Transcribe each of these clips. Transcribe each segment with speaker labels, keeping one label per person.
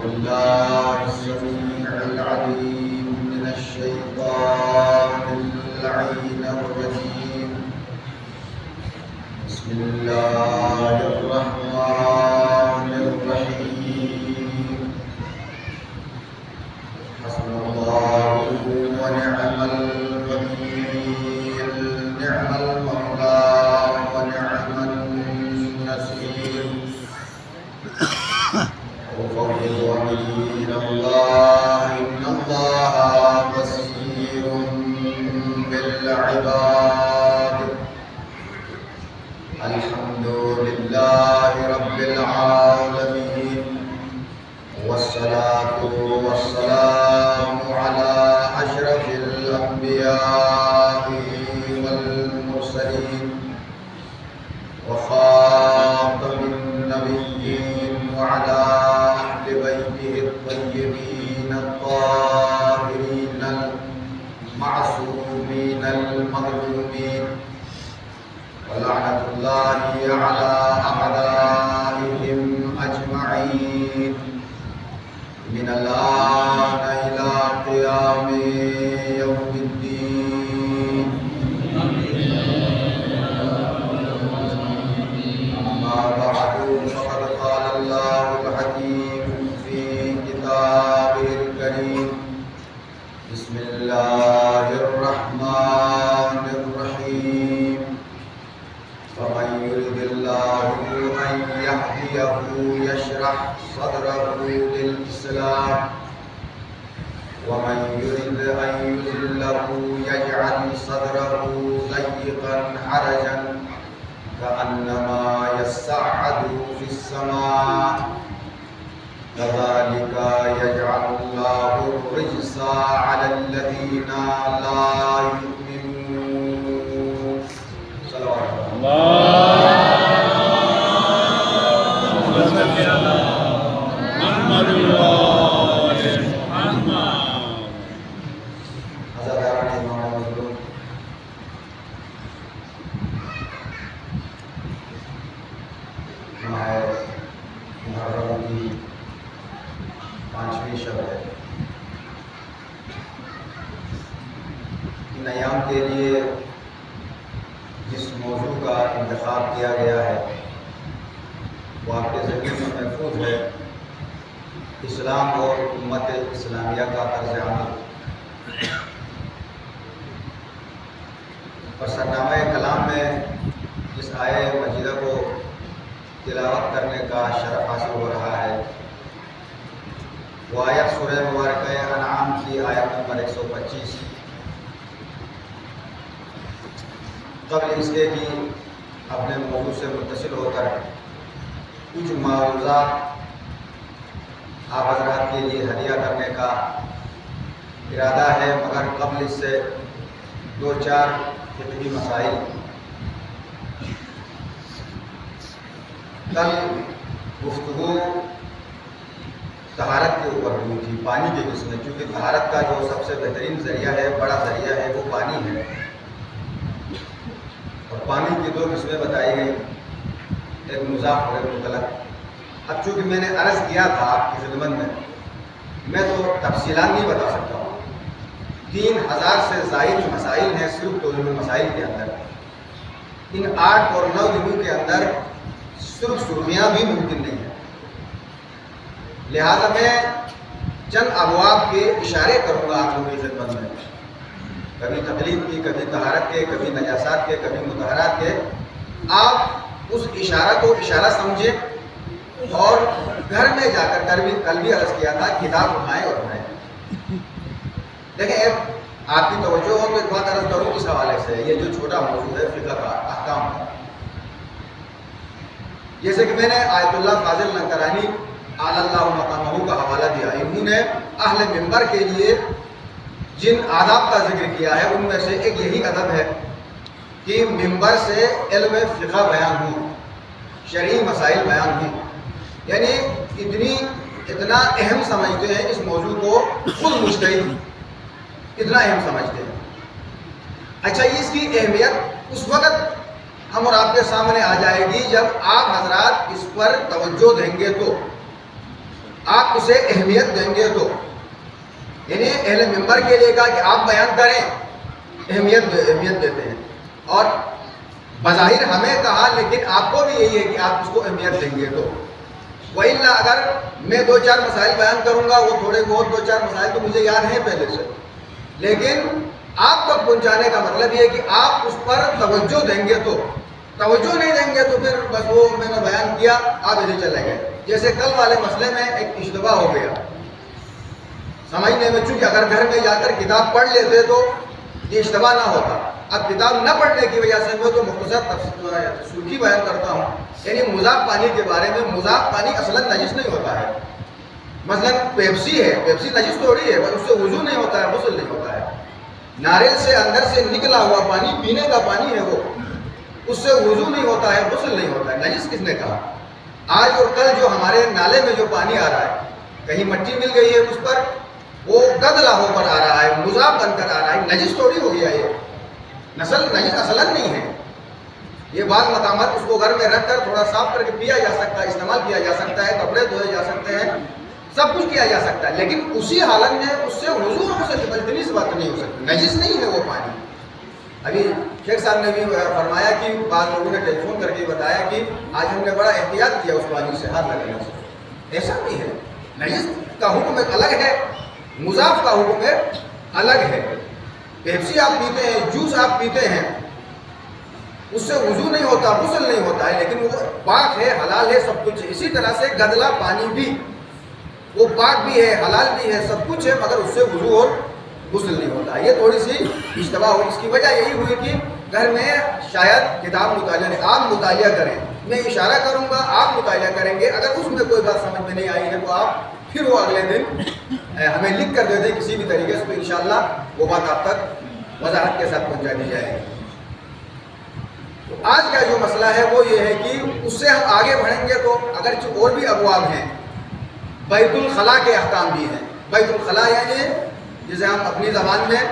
Speaker 1: بالله السميع العليم من الشيطان اللعين الرجيم. بسم الله الرحمن الرحيم. حسبنا الله ونعم الوكيل، نعم المولى ونعم النصير. وفوض أمري إلى الله، إن الله بصير بالعباد. الحمد لله رب العالمين، والصلاة والسلام على أشرف الأنبياء والمرسلين وخاتم النبيين وعلى أهل بيته الطيبين الطاهرين المعصومين المظلومين، ولعنة الله على أعدائهم أجمعين من الآن إلى قيام يوم الدين. أما بعد، فقد قال الله الحكيم في كتابه الكريم: بسم الله الرحمن الرحيم. فمن يرد الله أن يهديه يشرح صدره للإسلام، ومن يرد أن يضله يجعل صدره ضيقا حرجا كأنما يصعد في السماء، كذلك يجعل الله الرجس على الذين لا يؤمنون. صلوات محرم کی 5ویں شب ہے. ان ایام کے لیے جس موضوع کا انتخاب کیا گیا ہے وہ آپ کے ذہن میں محفوظ ہے: اسلام اور امت اسلامیہ کا طرز عمل. اور سرنامہ کلام میں جس آیہ مجیدہ کو تلاوت کرنے کا شرف حاصل ہو رہا ہے وہ آیت سورہ مبارکہ انعام کی آیت نمبر 125. قبل اس کے کہ اپنے موضوع سے متصل ہو کر کچھ معروضات آپ حضرات کے لیے ہدیہ کرنے کا ارادہ ہے، مگر قبل اس سے 2-4 فقہی مسائل. کل گفتگو طہارت کے اوپر ہوئی تھی، پانی کے جس میں، کیونکہ طہارت کا جو سب سے بہترین ذریعہ ہے، بڑا ذریعہ ہے، وہ پانی ہے. اور پانی کی 2 قسمیں بتائی گئی، ایک مضاف اور ایک مطلق. اب چونکہ میں نے عرض کیا تھا آپ کی خدمت میں تو تفصیلات نہیں بتا سکتا ہوں. 3000 سے زائد مسائل ہیں صرف علوم مسائل کے اندر. ان 8 اور 9 دنوں کے اندر صرف سرمیاں بھی ممکن نہیں ہے. لہذا میں چند ابواب کے اشارے کروں گا آپ لوگوں کی خدمت میں، کبھی تقلید کی، کبھی طہارت کے، کبھی نجاسات کے، کبھی مطہرات کے. آپ اس اشارہ کو اشارہ سمجھیں اور گھر میں جا کر کل بھی عرض کیا تھا کتاب اٹھائیں اور پڑھیں. دیکھیں آپ کی توجہ ہو تو ایک بات عرض کروں اس حوالے سے، یہ جو چھوٹا موضوع ہے فقہ کا، احکام کا. جیسے کہ میں نے آیت اللہ فاضل ننکرانی اعلی اللہ مقامہ کا حوالہ دیا، انہوں نے اہل منبر کے لیے جن آداب کا ذکر کیا ہے ان میں سے ایک یہی ادب ہے کہ منبر سے علم فقہ بیان ہوں، شرعی مسائل بیان ہوں. یعنی اتنا اہم سمجھتے ہیں اس موضوع کو، خود مجتہد اتنا اہم سمجھتے ہیں. اچھا، اس کی اہمیت اس وقت ہم اور آپ کے سامنے آ جائے گی جب آپ حضرات اس پر توجہ دیں گے. آپ اسے اہمیت دیں گے تو، یعنی اہل منبر کے لیے کہا کہ آپ بیان کریں، اہمیت دیتے ہیں، اور بظاہر ہمیں کہا لیکن آپ کو بھی یہی ہے کہ آپ اس کو اہمیت دیں گے تو۔ وَإِلَّا اگر میں 2-4 مسائل بیان کروں گا، وہ تھوڑے بہت 2-4 مسائل تو مجھے یاد ہیں پہلے سے، لیکن آپ تک پہنچانے کا مطلب یہ ہے کہ آپ اس پر توجہ دیں گے تو۔ توجہ نہیں دیں گے تو پھر بس وہ میں نے بیان کیا، آپ ایسے چلے گئے۔ جیسے کل والے مسئلے میں ایک اشتباہ ہو گیا سمجھنے میں، چونکہ اگر گھر میں جا کر کتاب پڑھ لیتے تو یہ اشتباہ نہ ہوتا۔ اب کتاب نہ پڑھنے کی وجہ سے میں تو مختصر سرخی بیان کرتا ہوں، یعنی مذاب پانی کے بارے میں۔ مذاب پانی اصلاً نجس نہیں ہوتا ہے، مثلاً پیپسی ہے، پیپسی نجس تھوڑی ہے، اس سے وضو نہیں ہوتا ہے، غسل نہیں ہوتا ہے۔ ناریل سے اندر سے نکلا ہوا پانی پینے کا پانی ہے، وہ اس سے وضو نہیں ہوتا ہے، غسل نہیں ہوتا ہے۔ نجس کس نے کہا؟ آج اور کل جو ہمارے نالے میں جو پانی آ رہا ہے، کہیں مٹی مل گئی ہے اس پر، وہ گدلا ہو کر آ رہا ہے، مذاب بن کر آ رہا ہے، نجس تھوڑی ہو گیا یہ۔ نجس اصلاً نہیں ہے یہ۔ بعض مقامات اس کو گھر میں رکھ کر تھوڑا صاف کر کے پیا جا سکتا ہے، استعمال کیا جا سکتا ہے، کپڑے دھوئے جا سکتے ہیں، سب کچھ کیا جا سکتا ہے، لیکن اسی حالت میں اس سے وضو ہو سکتی، بلکہ اس بات نہیں ہو سکتی، نجس نہیں ہے وہ پانی۔ ابھی شیخ صاحب نے بھی فرمایا کہ بعض لوگوں نے ٹیلی فون کر کے بتایا کہ آج ہم نے بڑا احتیاط کیا اس پانی سے ہاتھ لگانے سے۔ ایسا نہیں ہے، نجس کا حکم ایک الگ ہے، مضاف کا حکم ایک الگ ہے۔ پیپسی آپ پیتے ہیں، جوس آپ پیتے ہیں، اس سے وضو نہیں ہوتا، غسل نہیں ہوتا ہے، لیکن وہ پاک ہے، حلال ہے، سب کچھ ہے۔ اسی طرح سے گدلا پانی بھی، وہ پاک بھی ہے، حلال بھی ہے، سب کچھ ہے، مگر اس سے وضو اور غسل نہیں ہوتا ہے۔ یہ تھوڑی سی اشتباہ ہوئی، اس کی وجہ یہی ہوئی کہ گھر میں شاید کتاب مطالعہ نہیں، آپ مطالعہ کریں، میں اشارہ کروں گا، آپ مطالعہ کریں گے، اگر اس میں کوئی بات سمجھ میں نہیں آئی ہے تو آپ پھر وہ اگلے دن ہمیں لکھ کر دے دیں کسی بھی طریقے سے، تو انشاءاللہ وہ بات آپ تک وضاحت کے ساتھ پہنچا دی جائے گی۔ تو آج کا جو مسئلہ ہے وہ یہ ہے کہ اس سے ہم آگے بڑھیں گے تو اگرچہ اور بھی ابواب ہیں، بیت الخلاء کے احکام بھی ہیں۔ بیت الخلاء یعنی جسے ہم اپنی زبان میں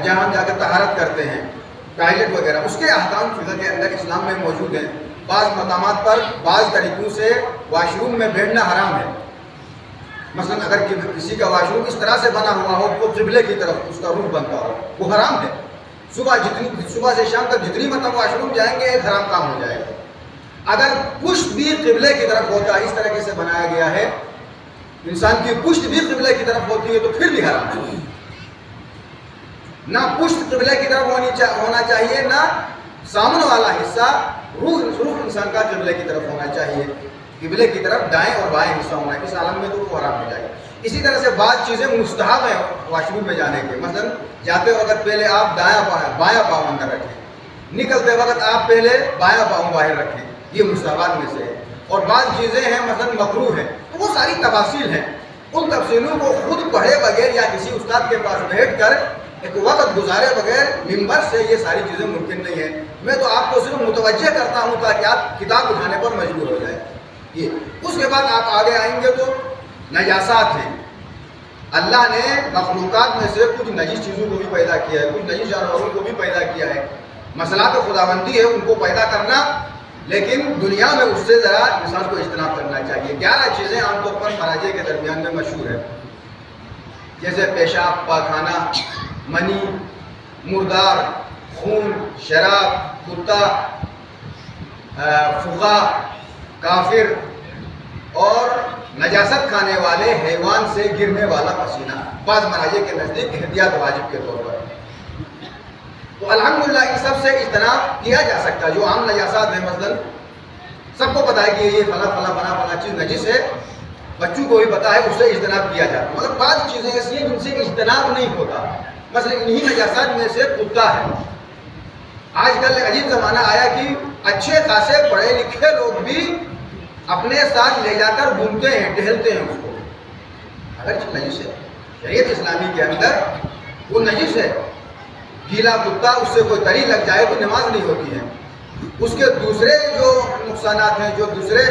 Speaker 1: جہاں ہم جا کر طہارت کرتے ہیں، ٹوائلٹ وغیرہ، اس کے احکام فقہ کے اندر اسلام میں موجود ہیں۔ بعض مقامات پر بعض طریقوں سے واش روم میں بیٹھنا حرام ہے۔ مثلا اگر کسی کا واش روم اس طرح سے بنا ہوا ہو تو قبلے کی طرف اس کا رخ بنتا ہو، وہ حرام ہے۔ صبح سے شام تک جتنی مرتبہ واش روم جائیں گے ایک حرام کام ہو جائے گا۔ اگر پشت بھی قبلے کی طرف ہوتا ہے، اس طریقے سے بنایا گیا ہے، انسان کی پشت بھی قبلے کی طرف ہوتی ہے تو پھر بھی حرام ہے۔ نہ پشت قبلے کی طرف ہونا چاہیے، نہ سامنے والا حصہ روح انسان کا قبلے کی طرف ہونا چاہیے۔ قبلے کی طرف دائیں اور بائیں حصہ ہونا ہے، اس عالم میں تو وہ حرام ہو جائے گا۔ اسی طرح سے بعض چیزیں مستحب ہیں واش روم میں جانے کے، مثلا جاتے وقت پہلے آپ بایاں پاؤں اندر رکھیں، نکلتے وقت آپ پہلے بایاں پاؤں باہر رکھیں، یہ مستحبات میں سے ہے۔ اور بعض چیزیں ہیں مثلا مکروہ ہیں، تو وہ ساری تفاصیل ہیں، ان تفصیلوں کو خود پڑھے بغیر یا کسی استاد کے پاس بیٹھ کر ایک وقت گزارے بغیر ممبر سے یہ ساری چیزیں ممکن نہیں ہیں۔ میں تو آپ کو صرف متوجہ کرتا ہوں تاکہ آپ کتاب اٹھانے پر مجبور ہو جائیں۔ یہ اس کے بعد آپ آگے آئیں گے تو نجاسات ہیں۔ اللہ نے مخلوقات میں سے کچھ نجس چیزوں کو بھی پیدا کیا ہے، کچھ نجس جانوروں کو بھی پیدا کیا ہے۔ مسئلہ تو خداوندی ہے ان کو پیدا کرنا، لیکن دنیا میں اس سے ذرا انسان کو اجتناب کرنا چاہیے۔ 11 چیزیں عام طور پر مراجع کے درمیان میں مشہور ہیں، جیسے پیشاب، پاخانہ، منی، مردار، خون، شراب، کتا، فقا، کافر اور نجاست کھانے والے حیوان سے گرنے والا پسینہ۔ بعض مراجع کے نزدیک احتیاط واجب کے طور پر۔ تو الحمدللہ ان سب سے اجتناب کیا جا سکتا ہے۔ جو عام نجاسات ہیں، مثلا سب کو پتا ہے کہ یہ فلاں چیز نجس ہے، بچوں کو بھی پتا ہے، اس سے اجتناب کیا جاتا ہے، مگر بعض چیزیں ایسی ہیں جن سے اجتناب نہیں ہوتا۔ مثلا انہی نجاسات میں سے کتا ہے۔ آج کل عجیب زمانہ آیا کہ اچھے خاصے پڑھے لکھے لوگ بھی اپنے ساتھ لے جا کر گھومتے ہیں، ٹہلتے ہیں اس کو، اگرچہ نجس ہے۔ شریعت اسلامی کے اندر وہ نجس ہے۔ گیلا کتا، اس سے کوئی تری لگ جائے تو نماز نہیں ہوتی ہے۔ اس کے دوسرے جو نقصانات ہیں، جو دوسرے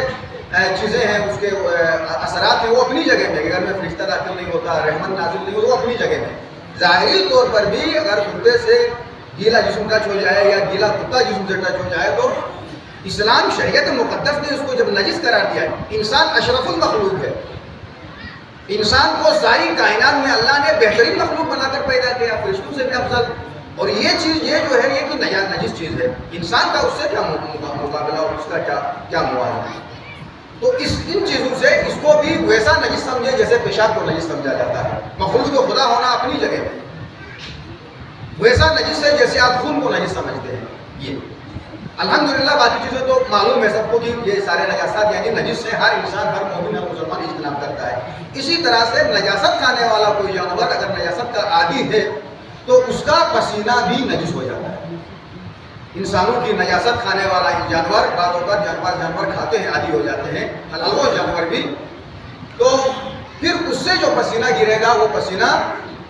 Speaker 1: چیزیں ہیں، اس کے اثرات ہیں، وہ اپنی جگہ میں، اگر میں فرشتہ داخل نہیں ہوتا، رحمت نازل نہیں ہوتا، وہ اپنی جگہ میں۔ ظاہری طور پر بھی اگر کتے سے گیلا جسم ٹچ ہو جائے یا گیلا کتا جسم سے ٹچ ہو جائے تو اسلام شریعت مقدس نے اس کو جب نجس قرار دیا ہے۔ انسان اشرف المخلوق ہے، انسان کو ساری کائنات میں اللہ نے بہترین مخلوق بنا کر پیدا کیا، فرشتوں سے بھی افضل، اور یہ چیز یہ جو ہے یہ تو نجس چیز ہے، انسان کا اس سے کیا مقابلہ اور اس کا کیا موازنہ؟ تو ان چیزوں سے اس کو بھی ویسا نجس سمجھے جیسے پیشاب کو نجس سمجھا جاتا ہے۔ مخلوق و خدا ہونا اپنی جگہ ہے، ویسا نجس ہے جیسے آپ خون کو نجس سمجھتے ہیں۔ یہ الحمدللہ باقی چیزیں تو معلوم ہے سب کو کہ یہ سارے نجاست یعنی نجس سے ہر انسان، ہر مومن، ہر مسلمان اجتناب کرتا ہے۔ اسی طرح سے نجاست کھانے والا کوئی جانور اگر نجاست کا عادی ہے تو اس کا پسینہ بھی نجس ہو جاتا ہے۔ انسانوں کی نجاست کھانے والا جانور بعض اوقات جانور کھاتے ہیں، عادی ہو جاتے ہیں، حلال وہ جانور بھی، تو پھر اس سے جو پسینہ گرے گا وہ پسینہ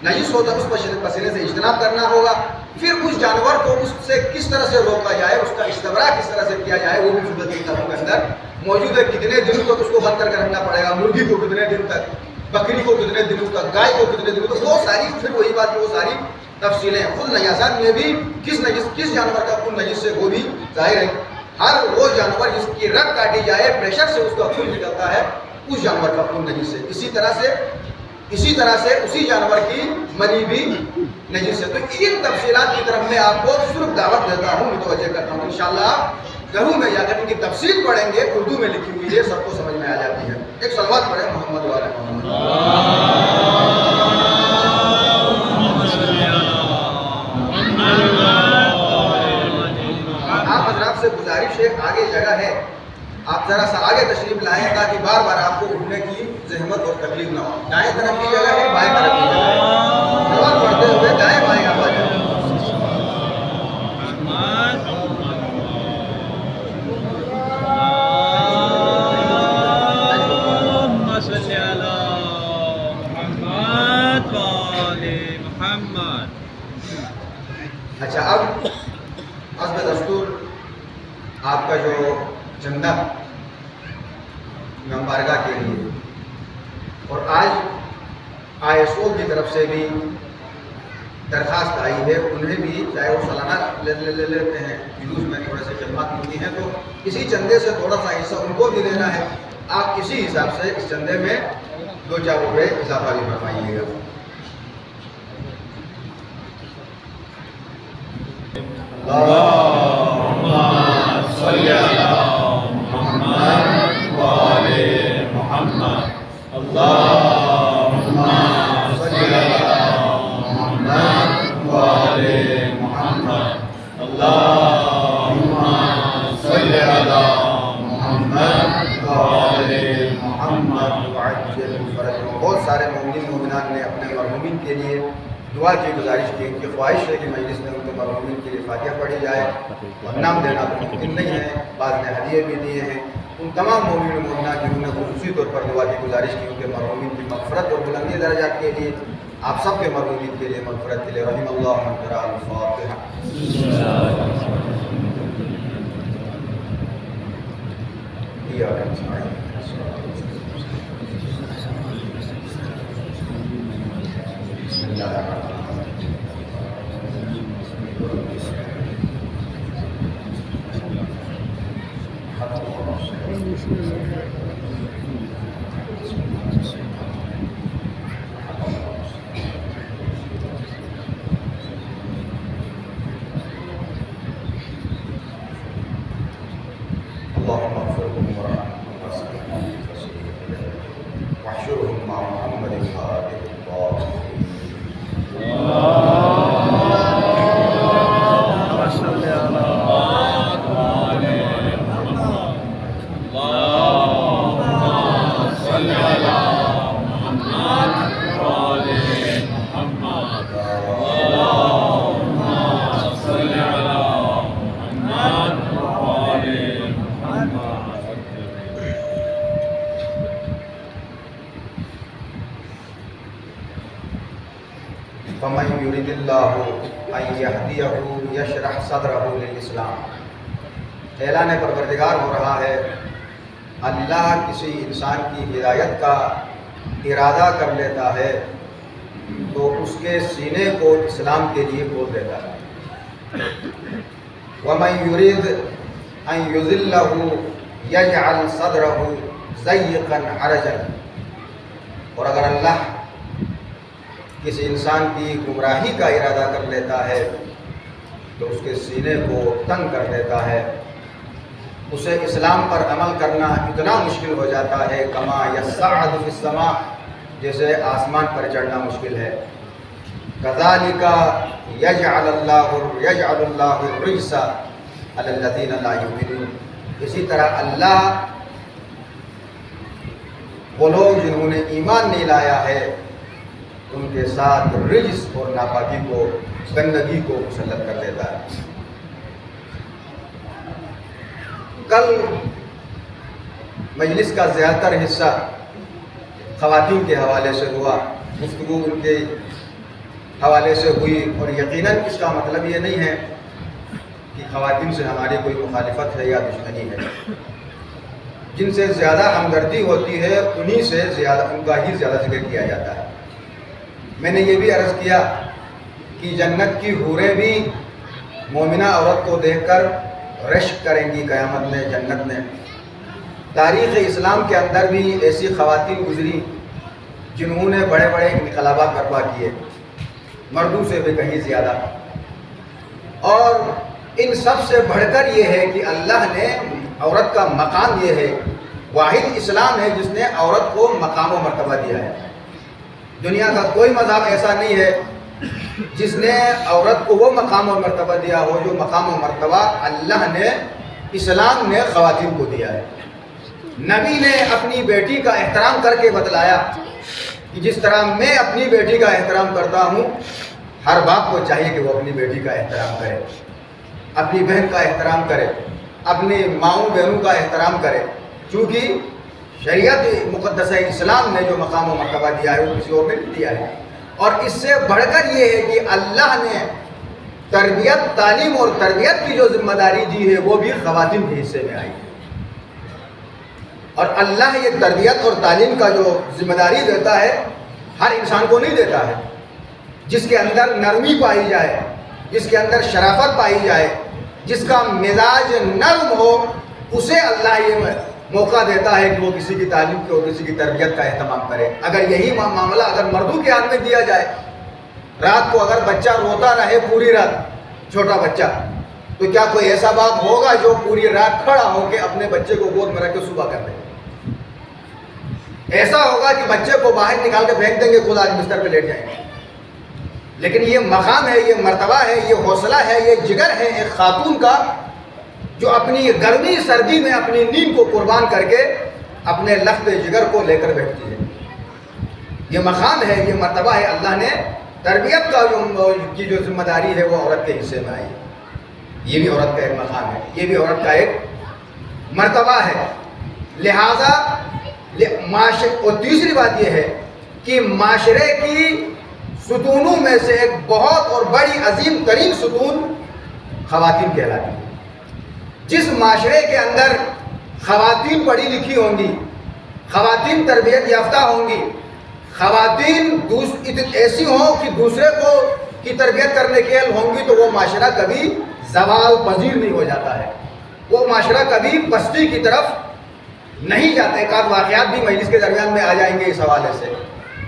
Speaker 1: نجس ہوتا ہے، اس پسینے سے اجتناب کرنا ہوگا۔ پھر اس جانور کو اس سے کس طرح سے روکا جائے، اس کا استبراء کس طرح سے کیا جائے، وہ بھی فقہ کی کتابوں کے اندر موجود ہے۔ کتنے دنوں تک اس کو بند کر کے رکھنا پڑے گا، مرغی کو کتنے دن تک، بکری کو کتنے دنوں تک، گائے کو کتنے دنوں تک، وہ ساری پھر وہی بات، وہ ساری تفصیلیں خود نجاست میں بھی کس جانور کا خون نجس سے وہ بھی ظاہر ہے۔ ہر وہ جانور جس کی رگ کاٹی جائے، پریشر سے اس کا خون نکلتا ہے، اس جانور کا خون نجس ہے۔ اسی طرح سے اسی جانور کی منی بھی نجس ہے۔ تو ان تفصیلات کی طرف میں آپ کو صرف دعوت دیتا ہوں، متوجہ کرتا ہوں۔ انشاءاللہ آپ گھروں میں جا کر ان کی تفصیل پڑھیں گے، اردو میں لکھی ہوئی ہے، سب کو سمجھ میں آ جاتی ہے۔ ایک صلوات پڑھیں محمد وعلی محمد۔ آپ حضرات سے گزارش ہے، آگے جگہ ہے، آپ ذرا سا آگے تشریف لائیں تاکہ بار بار آپ کو اٹھنے کی زحمت اور تکلیف نہ ہو۔ دائیں طرف کی جگہ ہے، بائیں طرف کی جگہ ہے، سوال پڑھتے ہوئے دائیں بائیں آپ آ جائیں۔ اچھا، اب حسب دستور آپ کا جو چندہ بارگاہ کے لیے، اور آج ISO کی طرف سے بھی درخواست آئی ہے، انہیں بھی چاہے وہ سالانہ لے لیتے ہیں، جلوس میں تھوڑے سے خدمات ملتی ہیں، تو اسی چندے سے تھوڑا سا حصہ ان کو بھی دینا ہے۔ آپ اسی حساب سے اس چندے میں 2-4 روپے اضافہ بھی فرمائیے گا۔ اللہم صلی علی محمد وآل محمد، اللہم صلی علی محمد وآل محمد، اللہم صلی علی محمد وآل محمد وعجل فرجهم۔ بہت سارے مومنین مومنات نے اپنے مرحومین کے لیے دعا کی گزارش کی، ان کی خواہش ہے کہ مجلس میں ان کے مرحومین کے لیے فاتحہ پڑھی جائے، اور نام دینا تو ممکن نہیں ہے، بعض نے ہدیے بھی دیے ہیں۔ ان تمام مومنین و مومنات جنہوں نے خصوصی طور پر دعا کی گزارش کی، ان کے مرحومین کی مغفرت اور بلندی درجات کے لیے، آپ سب کے مرحومین کے لیے مغفرت کے لیے رحم اللہ من قرأ الفاتحہ۔ اللهم اغفر لهم وارحمهم واحشرهم مع محمد خاتم الطاهرين۔ اللهم صل على محمد، اللهم صل على محمد وآل محمد، اللهم صل على محمد وآل فمن يريد الله أن يهديه يشرح صدره للإسلام۔ اعلان پروردگار ہو رہا ہے، اللہ کسی انسان کی ہدایت کا ارادہ کر لیتا ہے تو اس کے سینے کو اسلام کے لیے کھول دیتا ہے۔ ومن يريد أن يذله يجعل صدره ضيقا حرجا۔ اور اگر اللہ کسی انسان کی گمراہی کا ارادہ کر لیتا ہے تو اس کے سینے کو تنگ کر دیتا ہے، اسے اسلام پر عمل کرنا اتنا مشکل ہو جاتا ہے کما یصعد فی السماء، جیسے آسمان پر چڑھنا مشکل ہے۔ کذالک یجعل اللہ الرجس علی الذین لا یؤمنون، اسی طرح اللہ وہ لوگ جنہوں نے ایمان نہیں لایا ہے ان کے ساتھ رجس اور ناپاکی کو، گندگی کو مسلط کر دیتا ہے۔ کل مجلس کا زیادہ تر حصہ خواتین کے حوالے سے ہوا، گفتگو ان کے حوالے سے ہوئی، اور یقیناً اس کا مطلب یہ نہیں ہے کہ خواتین سے ہماری کوئی مخالفت ہے یا دشمنی ہے۔ جن سے زیادہ ہمدردی ہوتی ہے انہی سے زیادہ، ان کا ہی زیادہ ذکر کیا جاتا ہے۔ میں نے یہ بھی عرض کیا کہ جنت کی حوریں بھی مومنہ عورت کو دیکھ کر رشک کریں گی قیامت میں، جنت میں۔ تاریخ اسلام کے اندر بھی ایسی خواتین گزری جنہوں نے بڑے بڑے انقلابات برپا کیے، مردوں سے بھی کہیں زیادہ۔ اور ان سب سے بڑھ کر یہ ہے کہ اللہ نے عورت کا مقام، یہ ہے واحد اسلام ہے جس نے عورت کو مقام و مرتبہ دیا ہے۔ دنیا کا کوئی مذہب ایسا نہیں ہے جس نے عورت کو وہ مقام و مرتبہ دیا ہو جو مقام و مرتبہ اللہ نے، اسلام نے خواتین کو دیا ہے۔ نبی نے اپنی بیٹی کا احترام کر کے بتلایا کہ جس طرح میں اپنی بیٹی کا احترام کرتا ہوں، ہر باپ کو چاہیے کہ وہ اپنی بیٹی کا احترام کرے، اپنی بہن کا احترام کرے، اپنی ماؤں بہنوں کا احترام کرے، چونکہ شریعت مقدسہ اسلام نے جو مقام و مرتبہ دیا ہے وہ کسی اور نے نہیں دیا ہے۔ اور اس سے بڑھ کر یہ ہے کہ اللہ نے تربیت، تعلیم اور تربیت کی جو ذمہ داری دی ہے وہ بھی خواتین کے حصے میں آئی ہے۔ اور اللہ یہ تربیت اور تعلیم کا جو ذمہ داری دیتا ہے ہر انسان کو نہیں دیتا ہے۔ جس کے اندر نرمی پائی جائے، جس کے اندر شرافت پائی جائے، جس کا مزاج نرم ہو، اسے اللہ یہ موقع دیتا ہے کہ وہ کسی کی تعلیم کو، کسی کی تربیت کا اہتمام کرے۔ اگر یہی معاملہ اگر مردوں کے ہاتھ میں دیا جائے، رات کو اگر بچہ روتا رہے پوری رات، چھوٹا بچہ، تو کیا کوئی ایسا باپ ہوگا جو پوری رات کھڑا ہو کے اپنے بچے کو گود میں رکھ کے صبح کر دے؟ ایسا ہوگا کہ بچے کو باہر نکال کے پھینک دیں گے، خود آج بستر پہ لیٹ جائیں گے۔ لیکن یہ مقام ہے، یہ مرتبہ ہے، یہ حوصلہ ہے، یہ جگر ہے ایک خاتون کا جو اپنی گرمی سردی میں اپنی نیند کو قربان کر کے اپنے لخت جگر کو لے کر بیٹھتی ہے۔ یہ مقام ہے، یہ مرتبہ ہے۔ اللہ نے تربیت کا جو ذمہ داری ہے وہ عورت کے حصے میں آئی ہے۔ یہ بھی عورت کا ایک مقام ہے، یہ بھی عورت کا ایک مرتبہ ہے۔ لہذا اور تیسری بات یہ ہے کہ معاشرے کی ستونوں میں سے ایک بہت اور بڑی عظیم ترین ستون خواتین کہلاتی ہے۔ جس معاشرے کے اندر خواتین پڑھی لکھی ہوں گی، خواتین تربیت یافتہ ہوں گی، خواتین ایسی ہوں کہ دوسرے کو کی تربیت کرنے کے اہل ہوں گی، تو وہ معاشرہ کبھی زوال پذیر نہیں ہو جاتا ہے، وہ معاشرہ کبھی پستی کی طرف نہیں جاتا۔ ایک آدھ واقعات بھی مجلس کے درمیان میں آ جائیں گے اس حوالے سے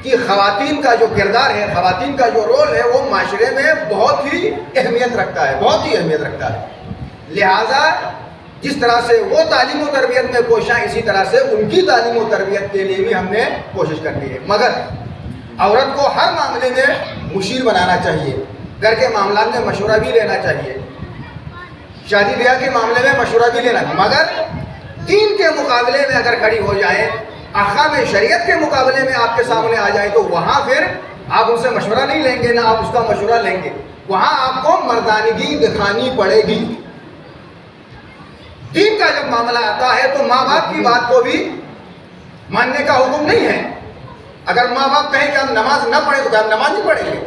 Speaker 1: کہ خواتین کا جو کردار ہے، خواتین کا جو رول ہے، وہ معاشرے میں بہت ہی اہمیت رکھتا ہے، بہت ہی اہمیت رکھتا ہے۔ لہٰذا جس طرح سے وہ تعلیم و تربیت میں کوشاں، اسی طرح سے ان کی تعلیم و تربیت کے لیے بھی ہم نے کوشش کرنی ہے۔ مگر عورت کو ہر معاملے میں مشیر بنانا چاہیے، گھر کے معاملات میں مشورہ بھی لینا چاہیے، شادی بیاہ کے معاملے میں مشورہ بھی لینا، مگر دین کے مقابلے میں اگر کھڑی ہو جائے، احکام شریعت کے مقابلے میں آپ کے سامنے آ جائے، تو وہاں پھر آپ ان سے مشورہ نہیں لیں گے، نہ آپ اس کا مشورہ لیں گے، وہاں آپ کو مردانگی دکھانی پڑے گی۔ دین کا جب معاملہ آتا ہے تو ماں باپ کی بات کو بھی ماننے کا حکم نہیں ہے۔ اگر ماں باپ کہیں کہ ہم نماز نہ پڑھیں تو کیا ہم نماز نہیں پڑھیں گے؟